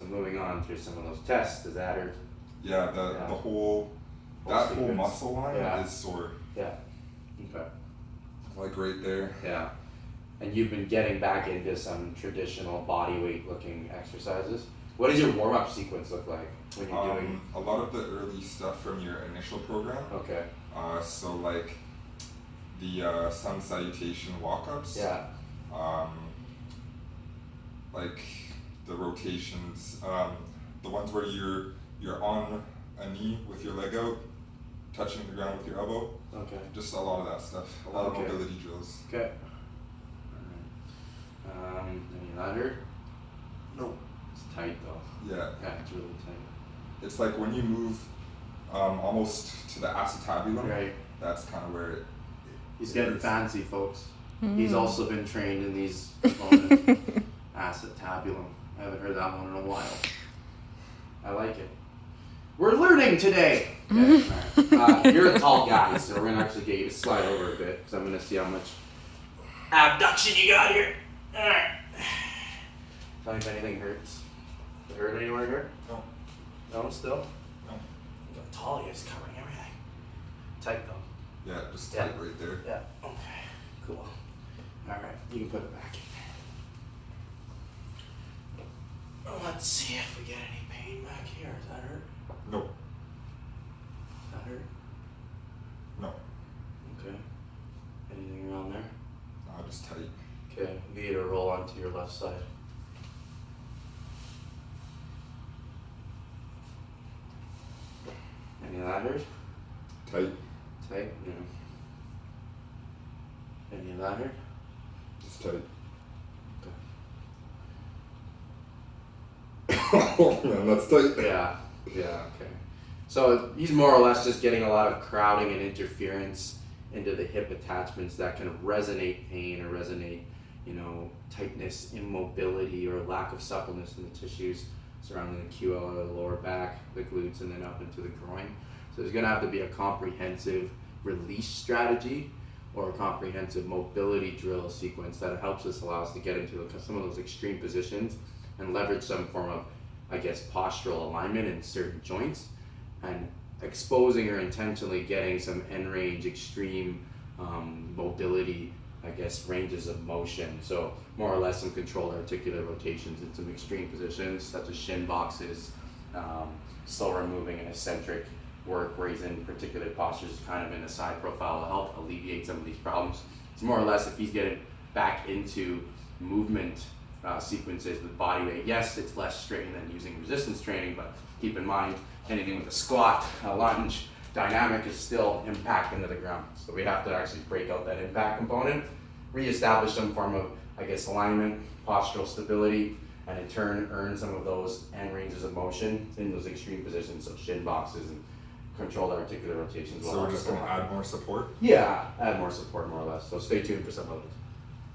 moving on through some of those tests, does that hurt? Yeah, the whole muscle line is sore. Yeah. Okay. Like right there. Yeah. And you've been getting back into some traditional body weight looking exercises. What does your warm up sequence look like when you're doing? A lot of the early stuff from your initial program. Okay. So like the sun salutation walk-ups. Yeah. Like the rotations, the ones where you're on a knee with your leg out, touching the ground with your elbow. Okay. Just a lot of that stuff. A lot of mobility drills. Okay. Any of that hurt? Nope. It's tight though. Yeah. Yeah, it's really tight. It's like when you move almost to the acetabulum. Right. That's kind of where He's getting fancy, folks. He's also been trained in these components. Acetabulum. I haven't heard that one in a while. I like it. We're learning today. Okay, all right. You're a tall guy, so we're gonna actually get you to slide over a bit because I'm gonna see how much abduction you got here. All right. Tell me if anything hurts. Does it hurt anywhere here? No. No, still? No. Look how tall he is, covering everything. Tight though. Yeah, just tight right there. Yeah. Okay. Cool. All right. You can put it back in there. Let's see if we get any pain back here. Does that hurt? No. Does that hurt? No. Okay. Anything around there? No, just tight. Okay. Get you to roll onto your left side. Any of that hurt? Tight. Tight? Yeah. Any of that hurt? Just tight. Okay. Oh man, that's tight. Yeah. Yeah, okay. So he's more or less just getting a lot of crowding and interference into the hip attachments that can resonate pain or resonate, tightness, immobility, or lack of suppleness in the tissues surrounding the QL of the lower back, the glutes, and then up into the groin. So there's going to have to be a comprehensive release strategy or a comprehensive mobility drill sequence that helps us allow us to get into some of those extreme positions and leverage some form of, postural alignment in certain joints, and exposing or intentionally getting some end range extreme mobility, ranges of motion. So more or less some controlled articular rotations in some extreme positions such as shin boxes, slower moving and eccentric work where he's in particular postures kind of in a side profile will help alleviate some of these problems. It's more or less if he's getting back into movement sequences with body weight. Yes, it's less strain than using resistance training, but keep in mind anything with a squat, a lunge, dynamic is still impact into the ground. So we have to actually break out that impact component, reestablish some form of, alignment, postural stability, and in turn earn some of those end ranges of motion in those extreme positions, so shin boxes and controlled articular rotations. So we're just going to add more support? Yeah, add more support more or less. So stay tuned for some of those.